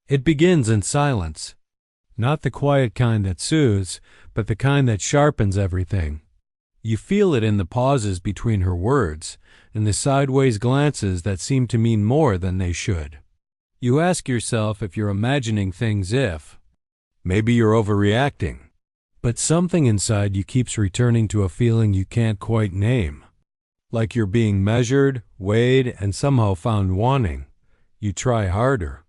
It begins in silence, not the quiet kind that soothes, but the kind that sharpens everything. You feel it in the pauses between her words, in the sideways glances that seem to mean more than they should. You ask yourself if you're imagining things maybe you're overreacting. But something inside you keeps returning to a feeling you can't quite name. Like you're being measured, weighed, and somehow found wanting. You try harder.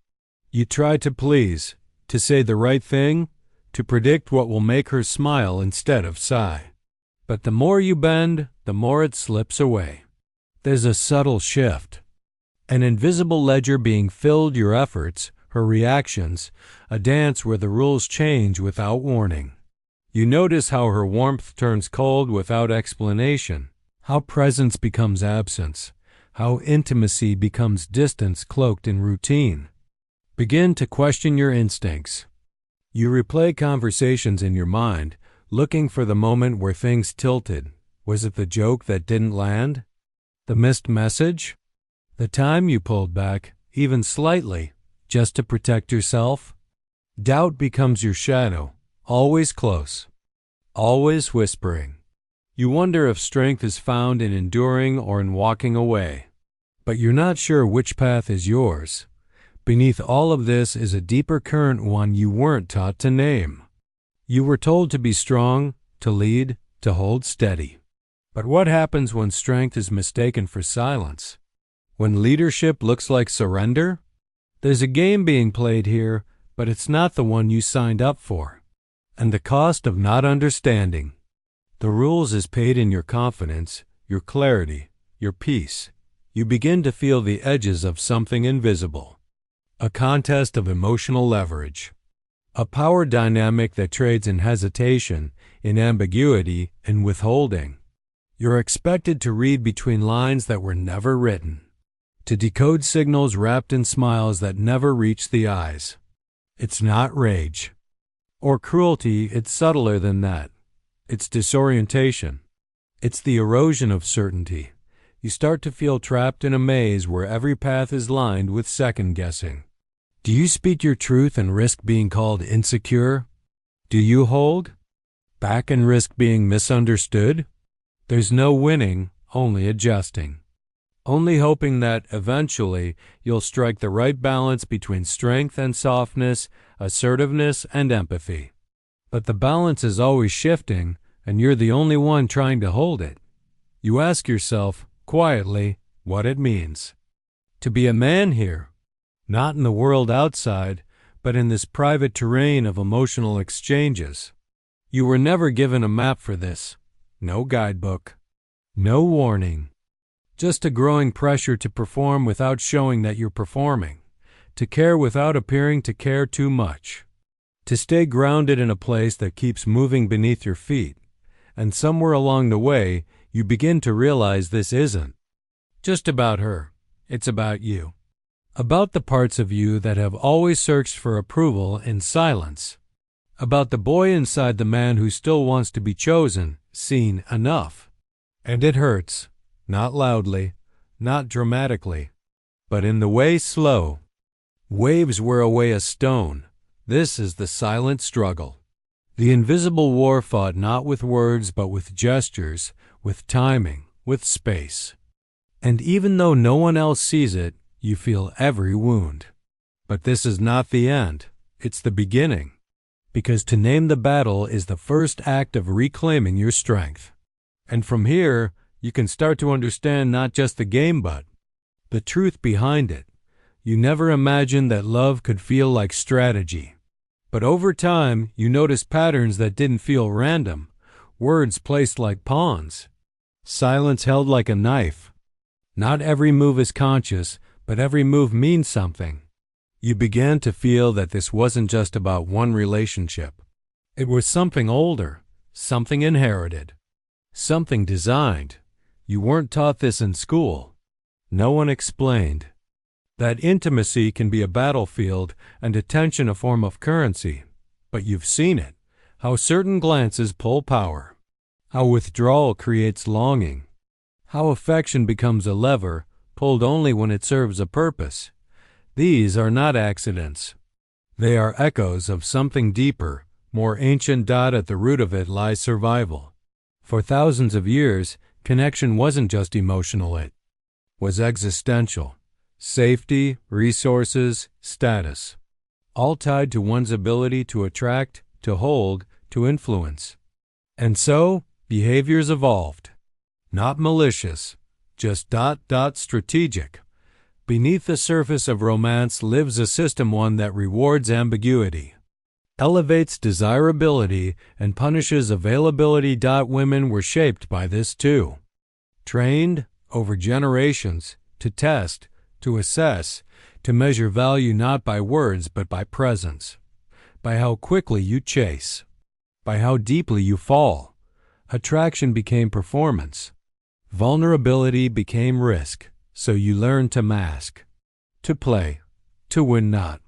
You try to please, to say the right thing, to predict what will make her smile instead of sigh. But the more you bend, the more it slips away. There's a subtle shift. An invisible ledger being filled your efforts, her reactions, a dance where the rules change without warning. You notice how her warmth turns cold without explanation, how presence becomes absence, how intimacy becomes distance cloaked in routine. Begin to question your instincts. You replay conversations in your mind, looking for the moment where things tilted. Was it the joke that didn't land? The missed message? The time you pulled back, even slightly, just to protect yourself? Doubt becomes your shadow, always close, always whispering. You wonder if strength is found in enduring or in walking away. But you're not sure which path is yours. Beneath all of this is a deeper current, one you weren't taught to name. You were told to be strong, to lead, to hold steady. But what happens when strength is mistaken for silence? When leadership looks like surrender? There's a game being played here, but it's not the one you signed up for. And the cost of not understanding. The rules is paid in your confidence, your clarity, your peace. You begin to feel the edges of something invisible. A contest of emotional leverage. A power dynamic that trades in hesitation, in ambiguity, in withholding. You're expected to read between lines that were never written. To decode signals wrapped in smiles that never reach the eyes. It's not rage. Or cruelty, it's subtler than that. It's disorientation. It's the erosion of certainty. You start to feel trapped in a maze where every path is lined with second-guessing. Do you speak your truth and risk being called insecure? Do you hold back and risk being misunderstood? There's no winning, only adjusting. Only hoping that, eventually, you'll strike the right balance between strength and softness, assertiveness and empathy. But the balance is always shifting, and you're the only one trying to hold it. You ask yourself, quietly, what it means. To be a man here. Not in the world outside, but in this private terrain of emotional exchanges. You were never given a map for this. No guidebook. No warning. Just a growing pressure to perform without showing that you're performing. To care without appearing to care too much. To stay grounded in a place that keeps moving beneath your feet. And somewhere along the way, you begin to realize this isn't just about her. It's about you. About the parts of you that have always searched for approval in silence. About the boy inside the man who still wants to be chosen, seen enough. And it hurts, not loudly, not dramatically, but in the way slow. Waves wear away a stone. This is the silent struggle. The invisible war fought not with words but with gestures, with timing, with space. And even though no one else sees it, you feel every wound. But this is not the end. It's the beginning. Because to name the battle is the first act of reclaiming your strength. And from here, you can start to understand not just the game but the truth behind it. You never imagined that love could feel like strategy. But over time, you notice patterns that didn't feel random. Words placed like pawns. Silence held like a knife. Not every move is conscious, but every move means something. You began to feel that this wasn't just about one relationship. It was something older, something inherited, something designed. You weren't taught this in school. No one explained. That intimacy can be a battlefield and attention a form of currency. But you've seen it, how certain glances pull power, how withdrawal creates longing, how affection becomes a lever pulled only when it serves a purpose. These are not accidents. They are echoes of something deeper, more ancient. At the root of it lies survival. For thousands of years, connection wasn't just emotional, it was existential. Safety, resources, status, all tied to one's ability to attract, to hold, to influence. And so, behaviors evolved. Not malicious, just strategic. Beneath the surface of romance lives a system, one that rewards ambiguity, elevates desirability, and punishes availability. Women were shaped by this too. Trained, over generations, to test, to assess, to measure value not by words but by presence, by how quickly you chase, by how deeply you fall. Attraction became performance. Vulnerability became risk, so you learned to mask, to play, to win not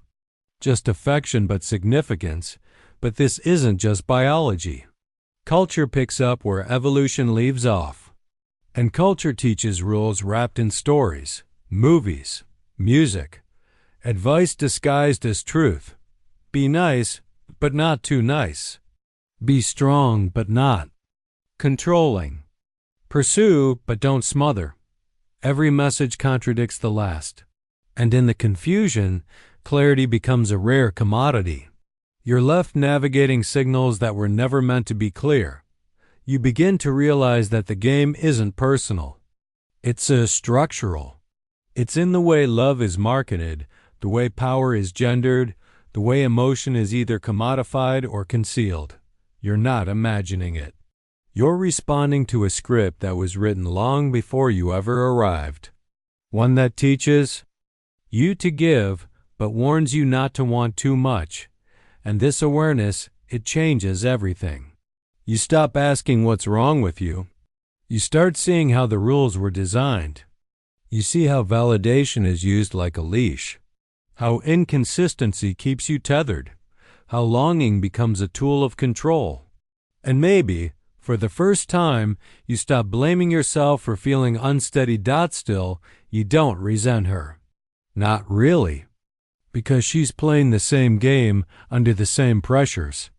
just affection but significance. But this isn't just biology. Culture picks up where evolution leaves off. And culture teaches rules wrapped in stories, movies, music, advice disguised as truth. Be nice, but not too nice. Be strong, but not controlling. Pursue, but don't smother. Every message contradicts the last. And in the confusion, clarity becomes a rare commodity. You're left navigating signals that were never meant to be clear. You begin to realize that the game isn't personal. It's structural. It's in the way love is marketed, the way power is gendered, the way emotion is either commodified or concealed. You're not imagining it. You're responding to a script that was written long before you ever arrived. One that teaches you to give, but warns you not to want too much. And this awareness, it changes everything. You stop asking what's wrong with you. You start seeing how the rules were designed. You see how validation is used like a leash, how inconsistency keeps you tethered, how longing becomes a tool of control. And maybe, for the first time, you stop blaming yourself for feeling unsteady. Still, you don't resent her. Not really. Because she's playing the same game under the same pressures.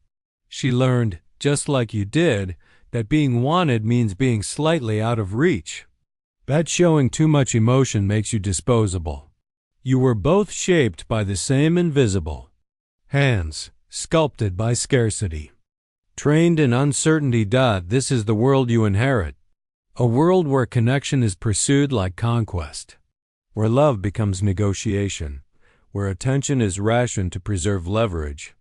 She learned, just like you did, that being wanted means being slightly out of reach. That showing too much emotion makes you disposable. You were both shaped by the same invisible hands, sculpted by scarcity. Trained in uncertainty. This is the world you inherit. A world where connection is pursued like conquest, where love becomes negotiation, where attention is rationed to preserve leverage.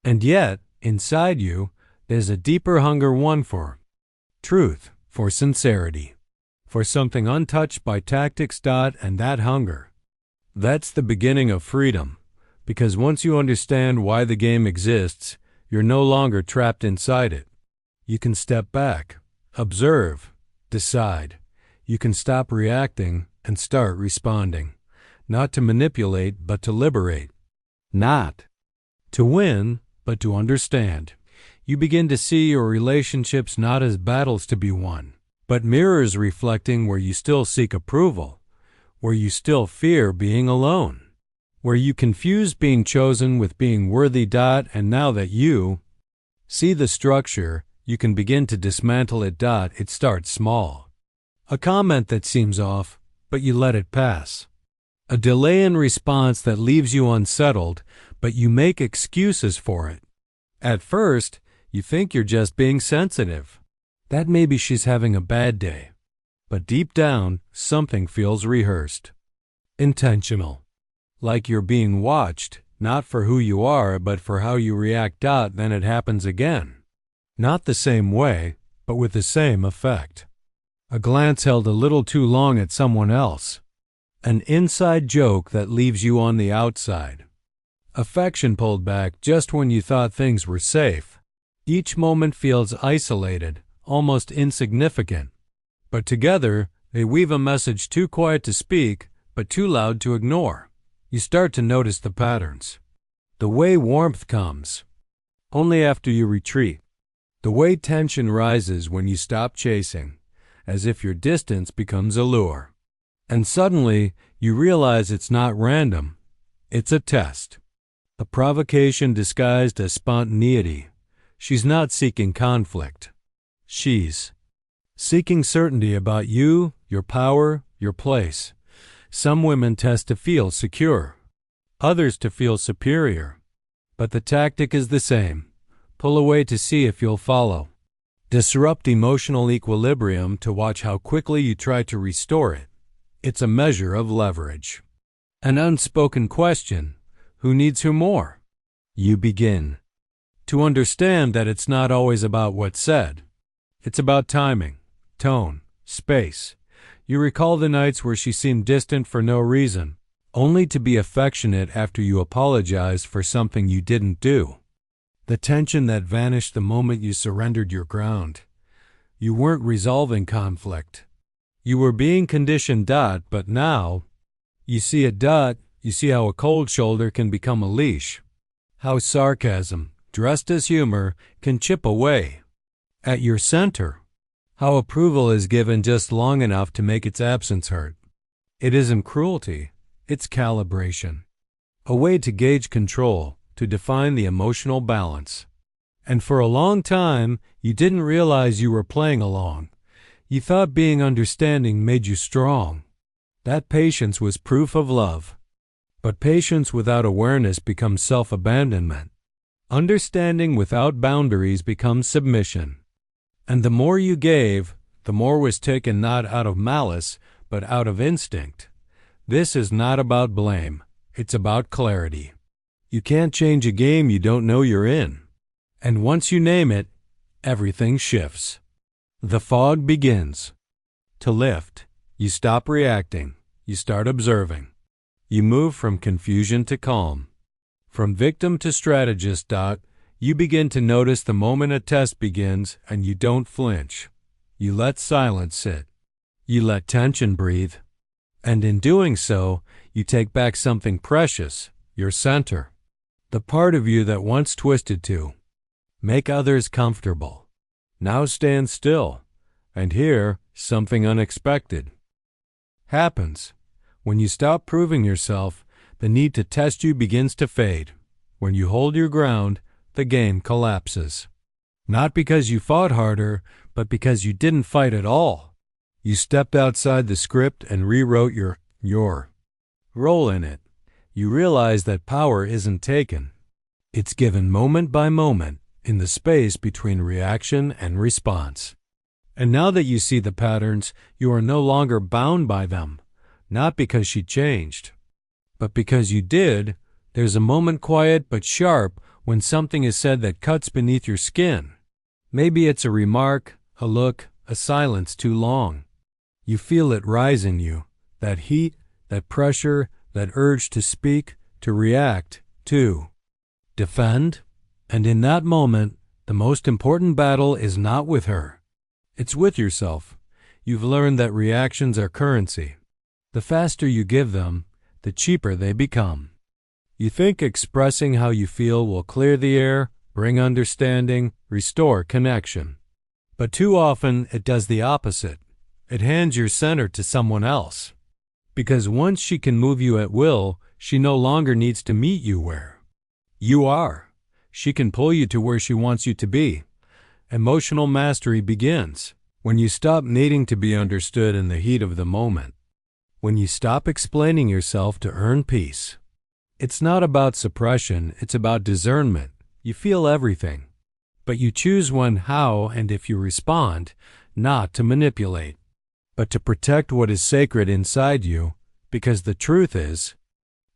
And yet, inside you, there's a deeper hunger, one for truth, for sincerity, for something untouched by tactics. And that hunger, that's the beginning of freedom, because once you understand why the game exists, you're no longer trapped inside it. You can step back, observe, decide. You can stop reacting and start responding. Not to manipulate, but to liberate. Not to win, but to understand. You begin to see your relationships not as battles to be won, but mirrors reflecting where you still seek approval, where you still fear being alone, where you confuse being chosen with being worthy. And now that you see the structure, you can begin to dismantle it. It starts small. A comment that seems off, but you let it pass. A delay in response that leaves you unsettled, but you make excuses for it. At first, you think you're just being sensitive, that maybe she's having a bad day. But deep down, something feels rehearsed, intentional, like you're being watched, not for who you are, but for how you react. Then it happens again. Not the same way, but with the same effect. A glance held a little too long at someone else. An inside joke that leaves you on the outside. Affection pulled back just when you thought things were safe. Each moment feels isolated, almost insignificant. But together, they weave a message too quiet to speak, but too loud to ignore. You start to notice the patterns. The way warmth comes only after you retreat. The way tension rises when you stop chasing, as if your distance becomes a lure. And suddenly, you realize it's not random. It's a test. A provocation disguised as spontaneity. She's not seeking conflict. She's seeking certainty about you, your power, your place. Some women test to feel secure, others to feel superior. But the tactic is the same. Pull away to see if you'll follow. Disrupt emotional equilibrium to watch how quickly you try to restore it. It's a measure of leverage. An unspoken question. Who needs who more? You begin to understand that it's not always about what's said. It's about timing, tone, space. You recall the nights where she seemed distant for no reason, only to be affectionate after you apologized for something you didn't do. The tension that vanished the moment you surrendered your ground. You weren't resolving conflict. You were being conditioned. But now, you see you see how a cold shoulder can become a leash. How sarcasm, dressed as humor, can chip away at your center. How approval is given just long enough to make its absence hurt. It isn't cruelty, it's calibration. A way to gauge control, to define the emotional balance. And for a long time, you didn't realize you were playing along. You thought being understanding made you strong. That patience was proof of love. But patience without awareness becomes self-abandonment. Understanding without boundaries becomes submission. And the more you gave, the more was taken not out of malice, but out of instinct. This is not about blame. It's about clarity. You can't change a game you don't know you're in. And once you name it, everything shifts. The fog begins to lift. You stop reacting. You start observing. You move from confusion to calm. From victim to strategist. You begin to notice the moment a test begins and you don't flinch. You let silence sit. You let tension breathe. And in doing so, you take back something precious, your center. The part of you that once twisted to make others comfortable. Now stand still. And here, something unexpected happens. When you stop proving yourself, the need to test you begins to fade. When you hold your ground, the game collapses. Not because you fought harder, but because you didn't fight at all. You stepped outside the script and rewrote your role in it. You realize that power isn't taken. It's given moment by moment in the space between reaction and response. And now that you see the patterns, you are no longer bound by them. Not because she changed, but because you did. There's a moment quiet but sharp when something is said that cuts beneath your skin. Maybe it's a remark, a look, a silence too long. You feel it rise in you, that heat, that pressure, that urge to speak, to react, to defend. And in that moment, the most important battle is not with her. It's with yourself. You've learned that reactions are currency. The faster you give them, the cheaper they become. You think expressing how you feel will clear the air, bring understanding, restore connection. But too often it does the opposite. It hands your center to someone else. Because once she can move you at will, she no longer needs to meet you where you are. She can pull you to where she wants you to be. Emotional mastery begins when you stop needing to be understood in the heat of the moment. When you stop explaining yourself to earn peace. It's not about suppression, it's about discernment. You feel everything, but you choose when, how, and if you respond, not to manipulate, but to protect what is sacred inside you, because the truth is,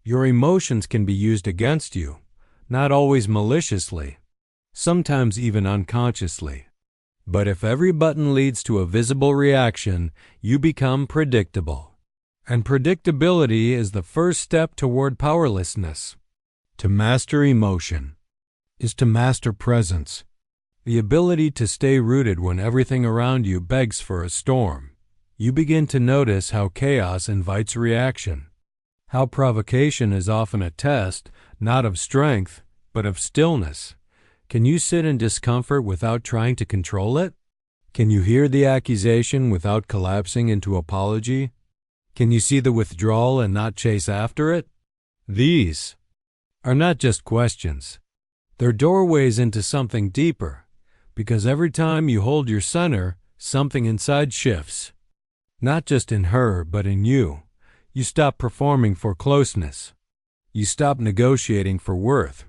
your emotions can be used against you, not always maliciously, sometimes even unconsciously. But if every button leads to a visible reaction, you become predictable. And predictability is the first step toward powerlessness. To master emotion is to master presence, the ability to stay rooted when everything around you begs for a storm. You begin to notice how chaos invites reaction, how provocation is often a test, not of strength, but of stillness. Can you sit in discomfort without trying to control it? Can you hear the accusation without collapsing into apology? Can you see the withdrawal and not chase after it? These are not just questions. They're doorways into something deeper, because every time you hold your center, something inside shifts. Not just in her, but in you. You stop performing for closeness. You stop negotiating for worth.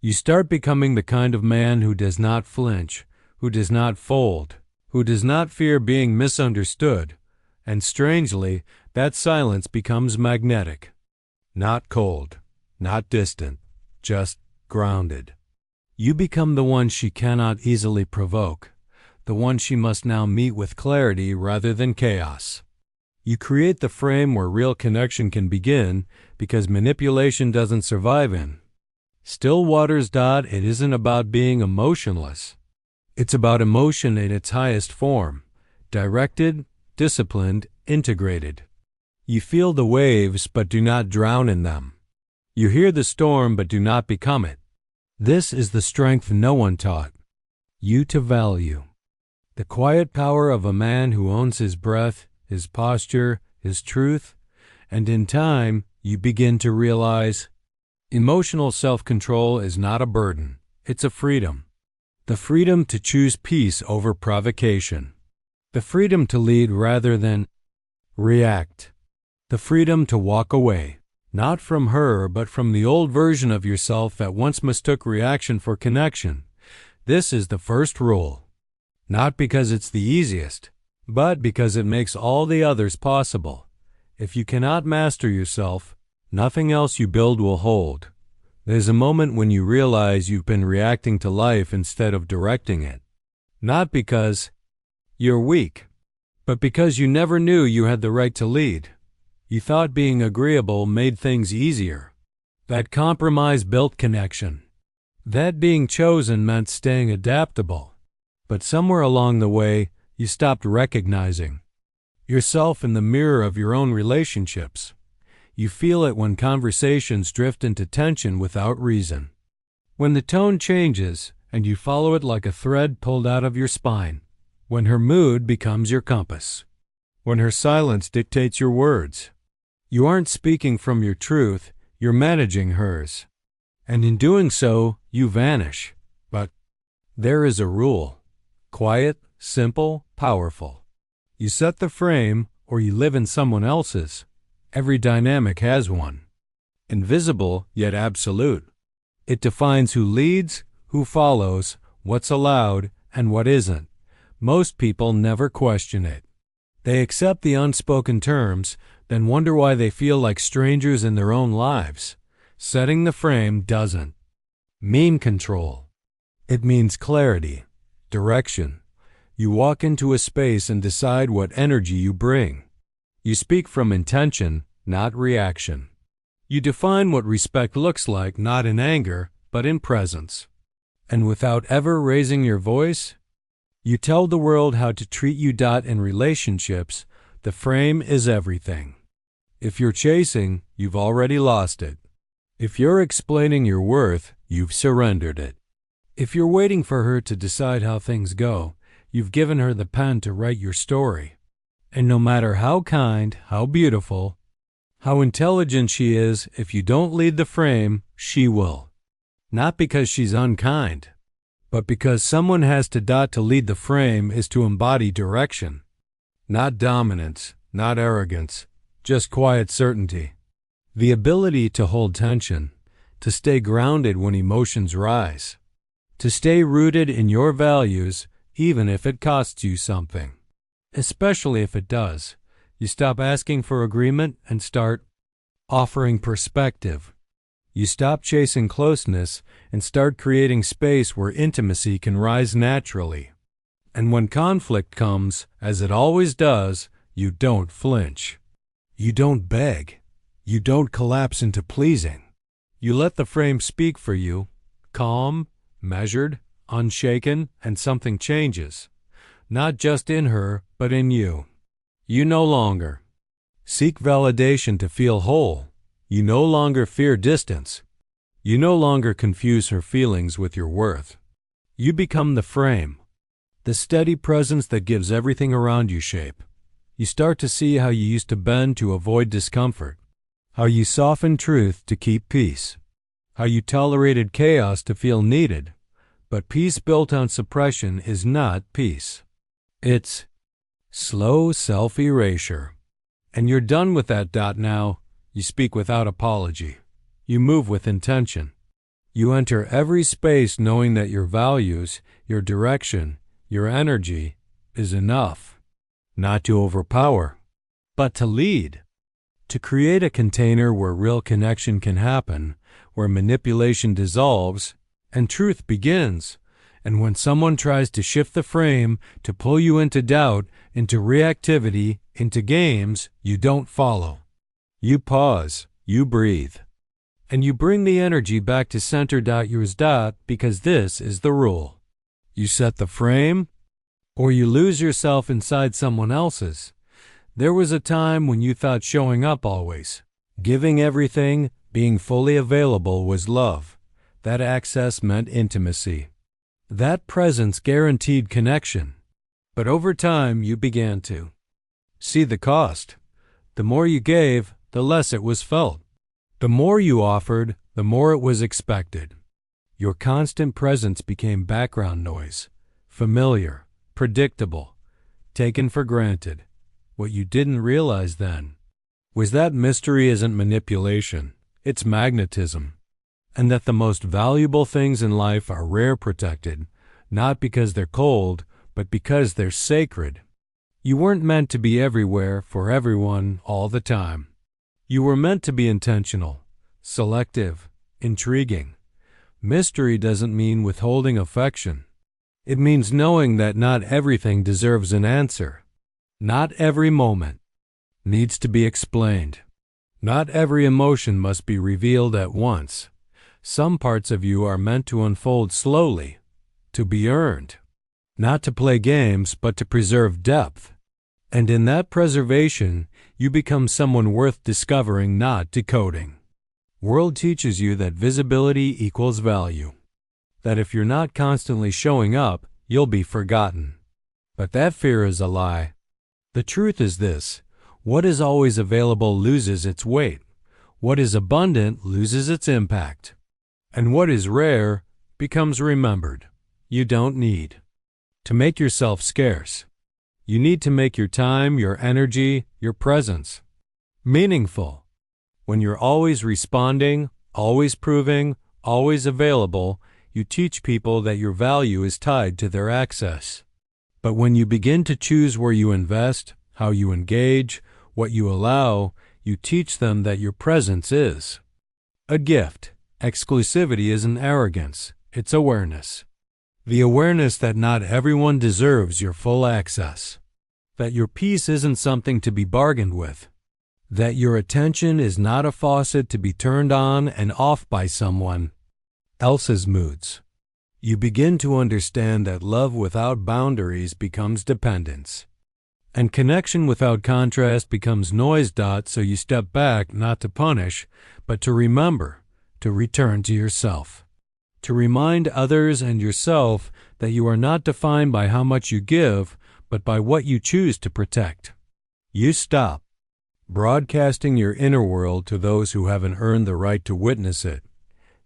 You start becoming the kind of man who does not flinch, who does not fold, who does not fear being misunderstood. And strangely, that silence becomes magnetic. Not cold, not distant, just grounded. You become the one she cannot easily provoke, the one she must now meet with clarity rather than chaos. You create the frame where real connection can begin because manipulation doesn't survive in. Still waters. It isn't about being emotionless. It's about emotion in its highest form, directed, disciplined, integrated. You feel the waves but do not drown in them. You hear the storm but do not become it. This is the strength no one taught you to value. The quiet power of a man who owns his breath, his posture, his truth, and in time you begin to realize emotional self-control is not a burden, it's a freedom. The freedom to choose peace over provocation. The freedom to lead rather than react. The freedom to walk away. Not from her, but from the old version of yourself that once mistook reaction for connection. This is the first rule. Not because it's the easiest, but because it makes all the others possible. If you cannot master yourself, nothing else you build will hold. There's a moment when you realize you've been reacting to life instead of directing it. Not because you're weak, but because you never knew you had the right to lead. You thought being agreeable made things easier. That compromise built connection. That being chosen meant staying adaptable. But somewhere along the way, you stopped recognizing yourself in the mirror of your own relationships. You feel it when conversations drift into tension without reason. When the tone changes and you follow it like a thread pulled out of your spine. When her mood becomes your compass. When her silence dictates your words. You aren't speaking from your truth, you're managing hers. And in doing so, you vanish. But there is a rule. Quiet, simple, powerful. You set the frame, or you live in someone else's. Every dynamic has one. Invisible, yet absolute. It defines who leads, who follows, what's allowed, and what isn't. Most people never question it. They accept the unspoken terms, then wonder why they feel like strangers in their own lives. Setting the frame doesn't mean control. It means clarity, direction. You walk into a space and decide what energy you bring. You speak from intention, not reaction. You define what respect looks like, not in anger, but in presence. And without ever raising your voice, you tell the world how to treat you. In relationships, the frame is everything. If you're chasing, you've already lost it. If you're explaining your worth, you've surrendered it. If you're waiting for her to decide how things go, you've given her the pen to write your story. And no matter how kind, how beautiful, how intelligent she is, if you don't lead the frame, she will. Not because she's unkind, but because someone has to lead the frame is to embody direction. Not dominance, not arrogance, just quiet certainty. The ability to hold tension, to stay grounded when emotions rise, to stay rooted in your values even if it costs you something. Especially if it does. You stop asking for agreement and start offering perspective. You stop chasing closeness and start creating space where intimacy can rise naturally. And when conflict comes, as it always does, you don't flinch. You don't beg. You don't collapse into pleasing. You let the frame speak for you, calm, measured, unshaken, and something changes. Not just in her, but in you. You no longer seek validation to feel whole. You no longer fear distance. You no longer confuse her feelings with your worth. You become the frame, the steady presence that gives everything around you shape. You start to see how you used to bend to avoid discomfort, how you soften truth to keep peace. how you tolerated chaos to feel needed. But peace built on suppression is not peace. It's slow self-erasure. And you're done with that. Now, you speak without apology. You move with intention. You enter every space knowing that your values, your direction, your energy is enough. Not to overpower, but to lead. To create a container where real connection can happen, where manipulation dissolves, and truth begins. And when someone tries to shift the frame, to pull you into doubt, into reactivity, into games, you don't follow. You pause, you breathe. And you bring the energy back to center. Yours. Because this is the rule. You set the frame, or you lose yourself inside someone else's. There was a time when you thought showing up always, giving everything, being fully available was love. That access meant intimacy. That presence guaranteed connection. But over time, you began to see the cost. The more you gave, the less it was felt. The more you offered, the more it was expected. Your constant presence became background noise, familiar, predictable, taken for granted. What you didn't realize then was that mystery isn't manipulation, it's magnetism. And that the most valuable things in life are rare protected, not because they're cold, but because they're sacred. You weren't meant to be everywhere for everyone all the time. You were meant to be intentional, selective, intriguing. Mystery doesn't mean withholding affection. It means knowing that not everything deserves an answer. Not every moment needs to be explained. Not every emotion must be revealed at once. Some parts of you are meant to unfold slowly, to be earned. Not to play games, but to preserve depth. And in that preservation, you become someone worth discovering, not decoding. World teaches you that visibility equals value. That if you're not constantly showing up, you'll be forgotten. But that fear is a lie. The truth is this: what is always available loses its weight. What is abundant loses its impact. And what is rare becomes remembered. You don't need to make yourself scarce. You need to make your time, your energy, your presence meaningful. When you're always responding, always proving, always available, you teach people that your value is tied to their access. But when you begin to choose where you invest, how you engage, what you allow, you teach them that your presence is a gift. Exclusivity isn't arrogance, it's awareness. The awareness that not everyone deserves your full access. That your peace isn't something to be bargained with. That your attention is not a faucet to be turned on and off by someone else's moods. You begin to understand that love without boundaries becomes dependence. And connection without contrast becomes noise. So you step back not to punish, but to remember, to return to yourself. To remind others and yourself that you are not defined by how much you give, but by what you choose to protect. You stop broadcasting your inner world to those who haven't earned the right to witness it.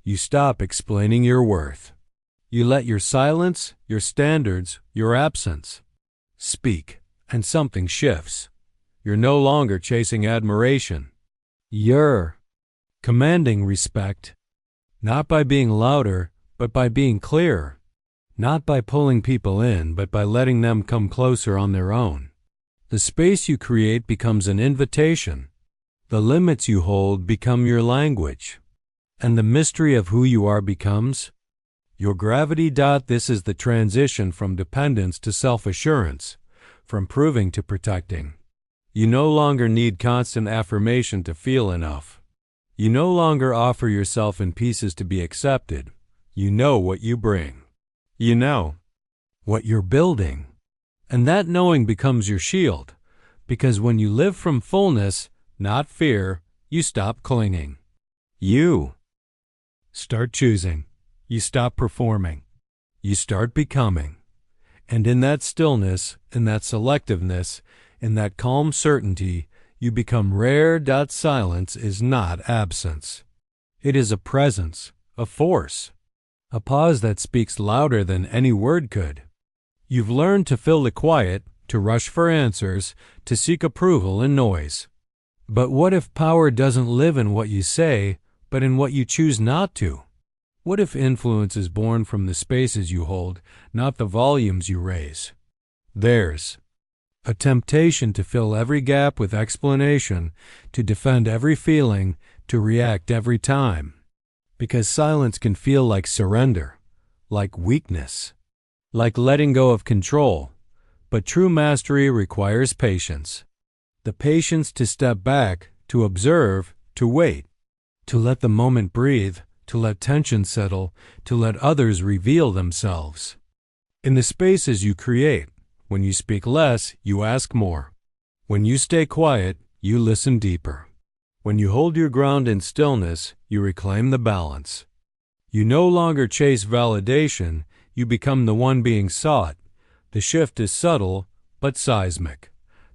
You stop explaining your worth. You let your silence, your standards, your absence speak, and something shifts. You're no longer chasing admiration. You're commanding respect, not by being louder, but by being clearer. Not by pulling people in, but by letting them come closer on their own. The space you create becomes an invitation. The limits you hold become your language. And the mystery of who you are becomes your gravity. This is the transition from dependence to self-assurance, from proving to protecting. You no longer need constant affirmation to feel enough. You no longer offer yourself in pieces to be accepted. You know what you bring. You know what you're building. And that knowing becomes your shield, because when you live from fullness, not fear, you stop clinging. You start choosing. You stop performing. You start becoming. And in that stillness, in that selectiveness, in that calm certainty, you become rare. Silence is not absence. It is a presence, of force. A pause that speaks louder than any word could. You've learned to fill the quiet, to rush for answers, to seek approval in noise. But what if power doesn't live in what you say, but in what you choose not to? What if influence is born from the spaces you hold, not the volumes you raise? There's a temptation to fill every gap with explanation, to defend every feeling, to react every time. Because silence can feel like surrender, like weakness, like letting go of control. But true mastery requires patience. The patience to step back, to observe, to wait, to let the moment breathe, to let tension settle, to let others reveal themselves. In the spaces you create, when you speak less, you ask more. When you stay quiet, you listen deeper. When you hold your ground in stillness, you reclaim the balance. You no longer chase validation, you become the one being sought. The shift is subtle, but seismic.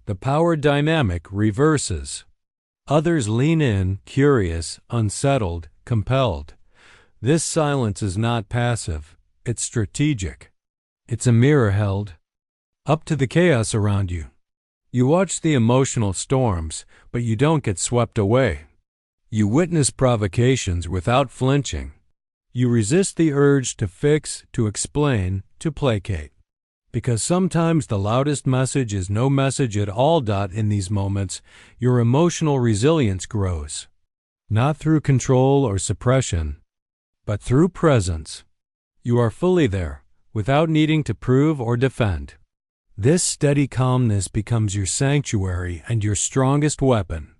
The power dynamic reverses. Others lean in, curious, unsettled, compelled. This silence is not passive, it's strategic. It's a mirror held up to the chaos around you. You watch the emotional storms, but you don't get swept away. You witness provocations without flinching. You resist the urge to fix, to explain, to placate. Because sometimes the loudest message is no message at all. In these moments, your emotional resilience grows. Not through control or suppression, but through presence. You are fully there, without needing to prove or defend. This steady calmness becomes your sanctuary and your strongest weapon.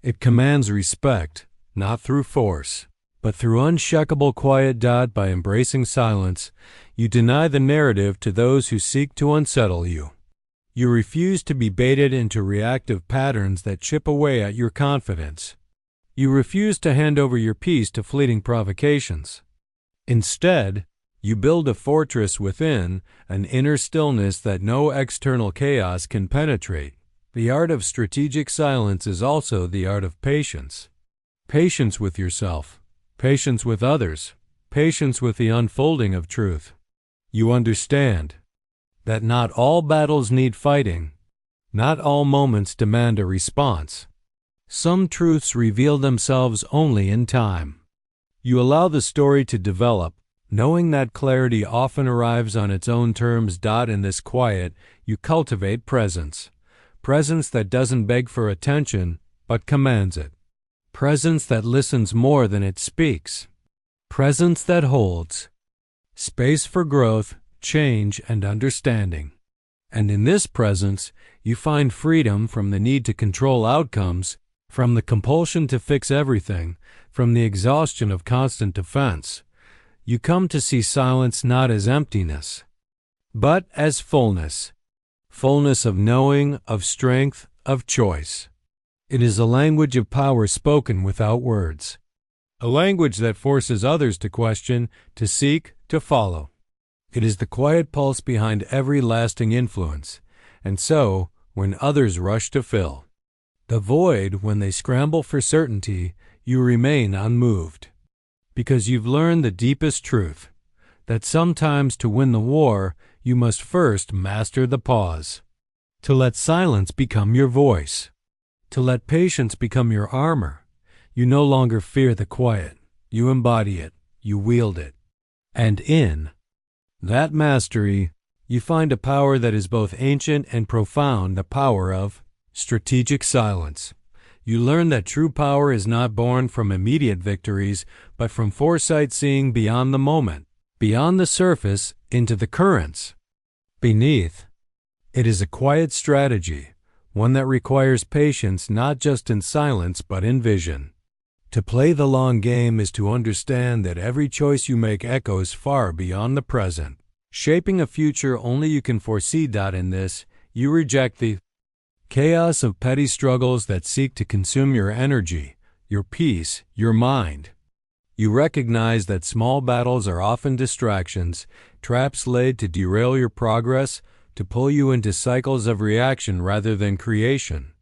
It commands respect, not through force, but through unshakable quiet. By embracing silence, you deny the narrative to those who seek to unsettle you. You refuse to be baited into reactive patterns that chip away at your confidence. You refuse to hand over your peace to fleeting provocations. Instead, you build a fortress within, an inner stillness that no external chaos can penetrate. The art of strategic silence is also the art of patience. Patience with yourself, patience with others, patience with the unfolding of truth. You understand that not all battles need fighting, not all moments demand a response. Some truths reveal themselves only in time. You allow the story to develop, knowing that clarity often arrives on its own terms. In this quiet, you cultivate presence. Presence that doesn't beg for attention, but commands it. Presence that listens more than it speaks. Presence that holds space for growth, change, and understanding. And in this presence, you find freedom from the need to control outcomes, from the compulsion to fix everything, from the exhaustion of constant defense. You come to see silence not as emptiness, but as fullness. Fullness of knowing, of strength, of choice. It is a language of power spoken without words. A language that forces others to question, to seek, to follow. It is the quiet pulse behind every lasting influence, and so, when others rush to fill the void, when they scramble for certainty, you remain unmoved. Because you've learned the deepest truth, that sometimes to win the war, you must first master the pause. To let silence become your voice. To let patience become your armor. You no longer fear the quiet. You embody it. You wield it. And in that mastery, you find a power that is both ancient and profound, the power of strategic silence. You learn that true power is not born from immediate victories, but from foresight, seeing beyond the moment, beyond the surface, into the currents beneath. It is a quiet strategy, one that requires patience not just in silence but in vision. To play the long game is to understand that every choice you make echoes far beyond the present, shaping a future only you can foresee. In this, you reject the chaos of petty struggles that seek to consume your energy, your peace, your mind. You recognize that small battles are often distractions, traps laid to derail your progress, to pull you into cycles of reaction rather than creation.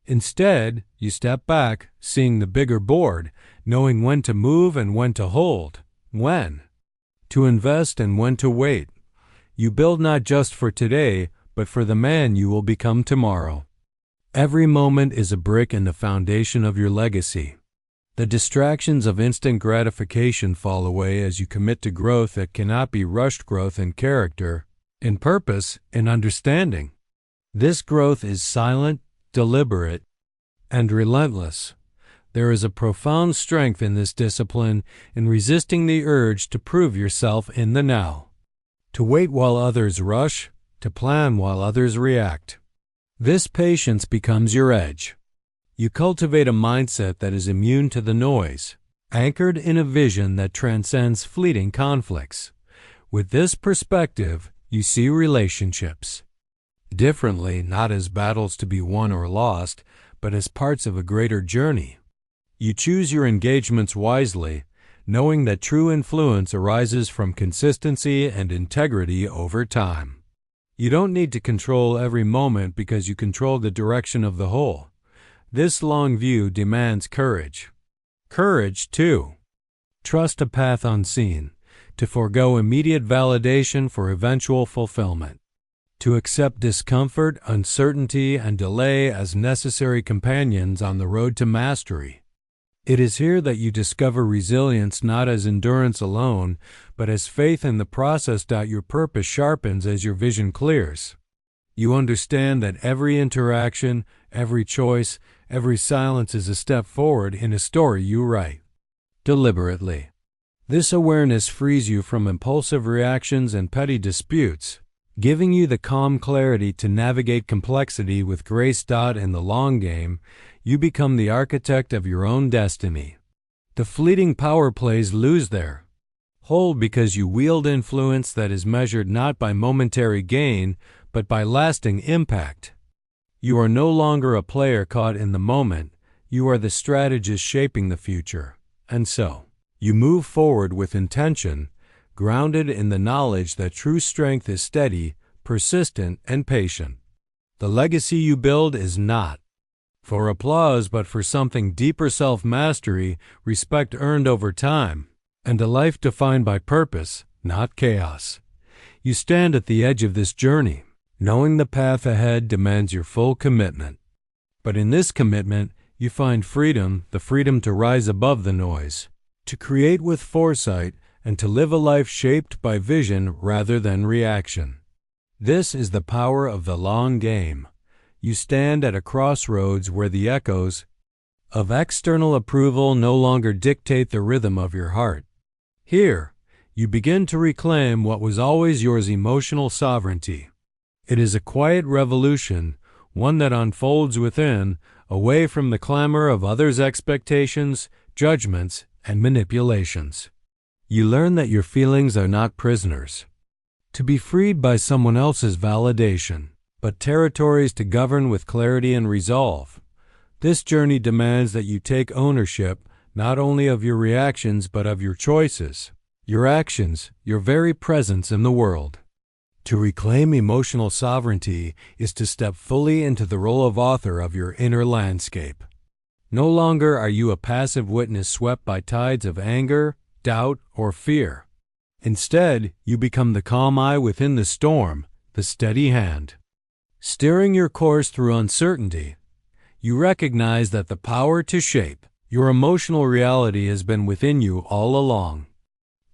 Instead, you step back, seeing the bigger board, knowing when to move and when to hold. when to invest and when to wait. You build not just for today, but for the man you will become tomorrow. Every moment is a brick in the foundation of your legacy. The distractions of instant gratification fall away as you commit to growth that cannot be rushed, growth in character, in purpose, in understanding. This growth is silent, deliberate, and relentless. There is a profound strength in this discipline in resisting the urge to prove yourself in the now, to wait while others rush, to plan while others react. This patience becomes your edge. You cultivate a mindset that is immune to the noise, anchored in a vision that transcends fleeting conflicts. With this perspective, you see relationships differently, not as battles to be won or lost, but as parts of a greater journey. You choose your engagements wisely, knowing that true influence arises from consistency and integrity over time. You don't need to control every moment because you control the direction of the whole. This long view demands courage. Courage, too. Trust a path unseen, to forego immediate validation for eventual fulfillment, to accept discomfort, uncertainty, and delay as necessary companions on the road to mastery. It is here that you discover resilience not as endurance alone, but as faith in the process. Your purpose sharpens as your vision clears. You understand that every interaction, every choice, every silence is a step forward in a story you write deliberately. This awareness frees you from impulsive reactions and petty disputes, giving you the calm clarity to navigate complexity with grace. In the long game, you become the architect of your own destiny. The fleeting power plays lose their hold because you wield influence that is measured not by momentary gain, but by lasting impact. You are no longer a player caught in the moment, you are the strategist shaping the future. And so, you move forward with intention, grounded in the knowledge that true strength is steady, persistent, and patient. The legacy you build is not for applause, but for something deeper: self-mastery, respect earned over time, and a life defined by purpose, not chaos. You stand at the edge of this journey, knowing the path ahead demands your full commitment. But in this commitment, you find freedom, the freedom to rise above the noise, to create with foresight, and to live a life shaped by vision rather than reaction. This is the power of the long game. You stand at a crossroads where the echoes of external approval no longer dictate the rhythm of your heart. Here, you begin to reclaim what was always yours: emotional sovereignty. It is a quiet revolution, one that unfolds within, away from the clamor of others' expectations, judgments, and manipulations. You learn that your feelings are not prisoners, to be freed by someone else's validation, but territories to govern with clarity and resolve. This journey demands that you take ownership not only of your reactions but of your choices, your actions, your very presence in the world. To reclaim emotional sovereignty is to step fully into the role of author of your inner landscape. No longer are you a passive witness swept by tides of anger, doubt, or fear. Instead, you become the calm eye within the storm, the steady hand steering your course through uncertainty. You recognize that the power to shape your emotional reality has been within you all along.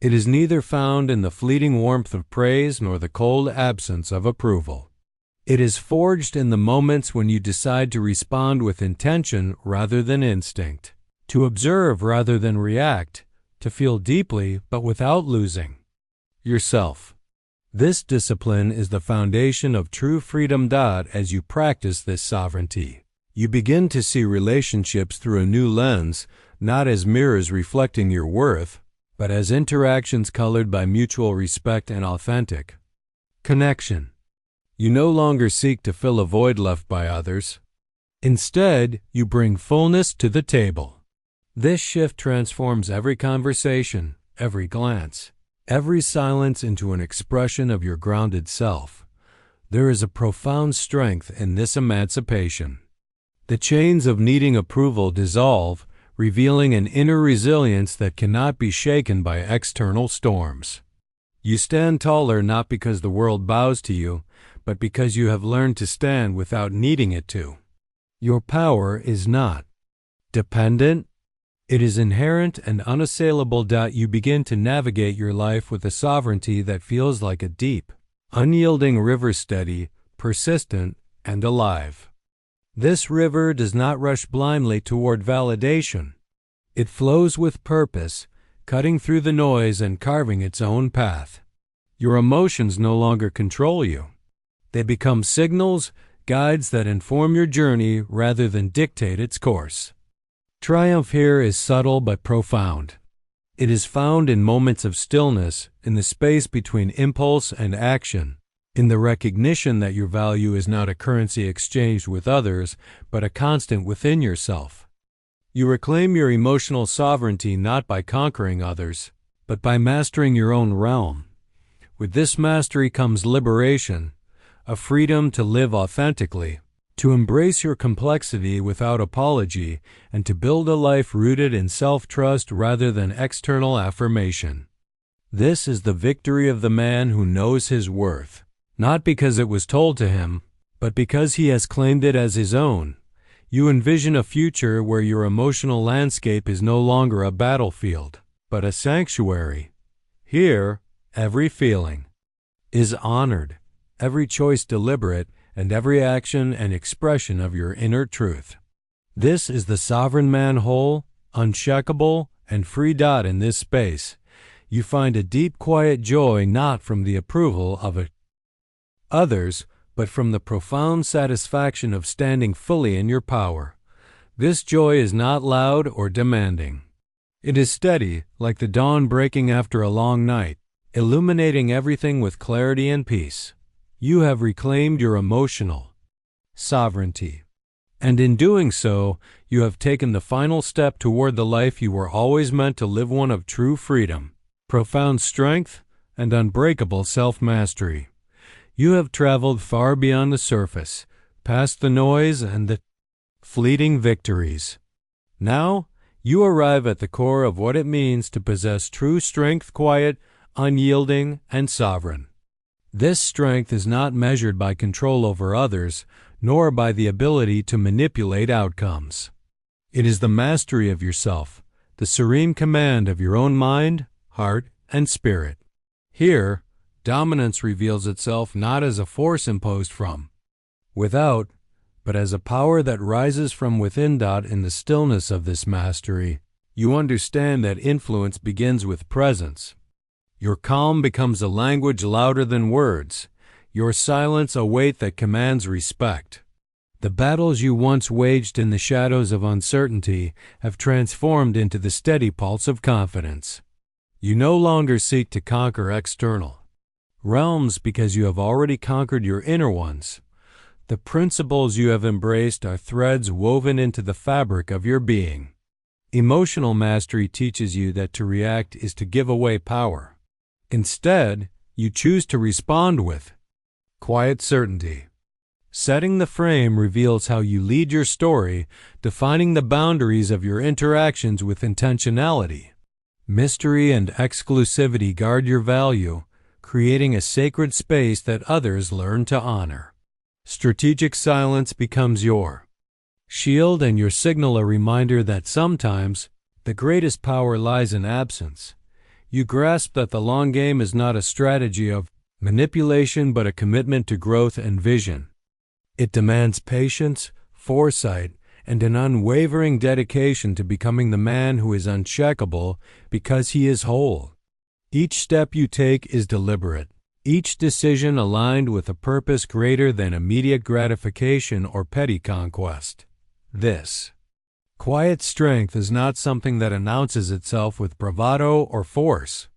It is neither found in the fleeting warmth of praise nor the cold absence of approval. It is forged in the moments when you decide to respond with intention rather than instinct, to observe rather than react, to feel deeply but without losing yourself. This discipline is the foundation of true freedom. As you practice this sovereignty, you begin to see relationships through a new lens, not as mirrors reflecting your worth, but as interactions colored by mutual respect and authentic connection. You no longer seek to fill a void left by others. Instead, you bring fullness to the table. This shift transforms every conversation, every glance, every silence into an expression of your grounded self. There is a profound strength in this emancipation. The chains of needing approval dissolve, revealing an inner resilience that cannot be shaken by external storms. You stand taller not because the world bows to you, but because you have learned to stand without needing it to. Your power is not dependent. It is inherent and unassailable. You begin to navigate your life with a sovereignty that feels like a deep, unyielding river, steady, persistent, and alive. This river does not rush blindly toward validation. It flows with purpose, cutting through the noise and carving its own path. Your emotions no longer control you. They become signals, guides that inform your journey rather than dictate its course. Triumph here is subtle but profound. It is found in moments of stillness, in the space between impulse and action, in the recognition that your value is not a currency exchanged with others, but a constant within yourself. You reclaim your emotional sovereignty not by conquering others, but by mastering your own realm. With this mastery comes liberation, a freedom to live authentically, to embrace your complexity without apology, and to build a life rooted in self-trust rather than external affirmation. This is the victory of the man who knows his worth, not because it was told to him, but because he has claimed it as his own. You envision a future where your emotional landscape is no longer a battlefield, but a sanctuary. Here, every feeling is honored, every choice deliberate, and every action and expression of your inner truth. This is the sovereign man, whole, unshakable, and free. In this space, you find a deep, quiet joy not from the approval of others, but from the profound satisfaction of standing fully in your power. This joy is not loud or demanding. It is steady, like the dawn breaking after a long night, illuminating everything with clarity and peace. You have reclaimed your emotional sovereignty, and in doing so, you have taken the final step toward the life you were always meant to live, one of true freedom, profound strength, and unbreakable self-mastery. You have traveled far beyond the surface, past the noise and the fleeting victories. Now, you arrive at the core of what it means to possess true strength, quiet, unyielding, and sovereign. This strength is not measured by control over others, nor by the ability to manipulate outcomes. It is the mastery of yourself, the serene command of your own mind, heart, and spirit. Here, dominance reveals itself not as a force imposed from without, but as a power that rises from within. In the stillness of this mastery, you understand that influence begins with presence. Your calm becomes a language louder than words, your silence a weight that commands respect. The battles you once waged in the shadows of uncertainty have transformed into the steady pulse of confidence. You no longer seek to conquer external realms because you have already conquered your inner ones. The principles you have embraced are threads woven into the fabric of your being. Emotional mastery teaches you that to react is to give away power. Instead, you choose to respond with quiet certainty. Setting the frame reveals how you lead your story, defining the boundaries of your interactions with intentionality. Mystery and exclusivity guard your value, creating a sacred space that others learn to honor. Strategic silence becomes your shield and your signal, a reminder that sometimes the greatest power lies in absence. You grasp that the long game is not a strategy of manipulation but a commitment to growth and vision. It demands patience, foresight, and an unwavering dedication to becoming the man who is unshakable because he is whole. Each step you take is deliberate, each decision aligned with a purpose greater than immediate gratification or petty conquest. This quiet strength is not something that announces itself with bravado or force.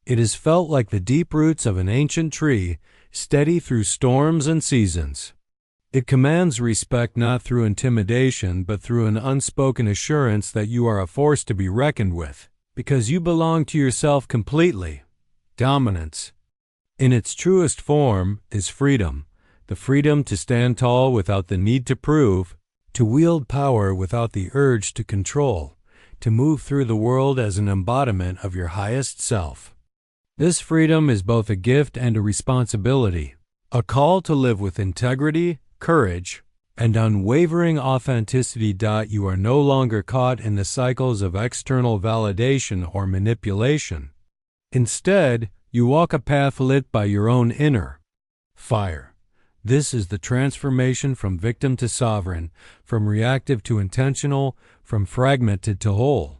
It is felt like the deep roots of an ancient tree, steady through storms and seasons. It commands respect not through intimidation but through an unspoken assurance that you are a force to be reckoned with, because you belong to yourself completely. Dominance, in its truest form, is freedom, the freedom to stand tall without the need to prove, to wield power without the urge to control, to move through the world as an embodiment of your highest self. This freedom is both a gift and a responsibility, a call to live with integrity, courage, and unwavering authenticity. You are no longer caught in the cycles of external validation or manipulation. Instead, you walk a path lit by your own inner fire. This is the transformation from victim to sovereign, from reactive to intentional, from fragmented to whole.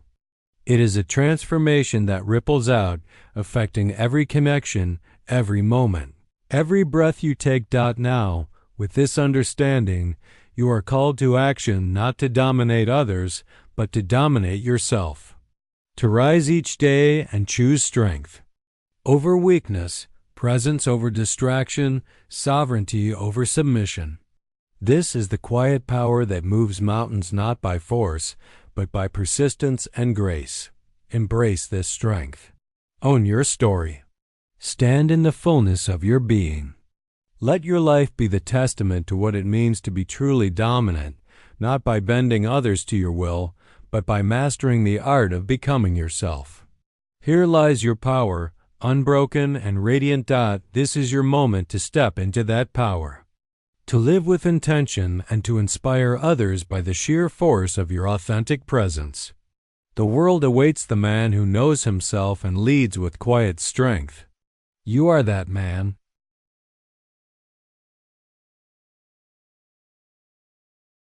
It is a transformation that ripples out, affecting every connection, every moment, every breath you take. Now, with this understanding, you are called to action, not to dominate others, but to dominate yourself. To rise each day and choose strength over weakness, presence over distraction, sovereignty over submission. This is the quiet power that moves mountains not by force, but by persistence and grace. Embrace this strength. Own your story. Stand in the fullness of your being. Let your life be the testament to what it means to be truly dominant, not by bending others to your will, but by mastering the art of becoming yourself. Here lies your power, unbroken and radiant. This is your moment to step into that power, to live with intention and to inspire others by the sheer force of your authentic presence. The world awaits the man who knows himself and leads with quiet strength. You are that man.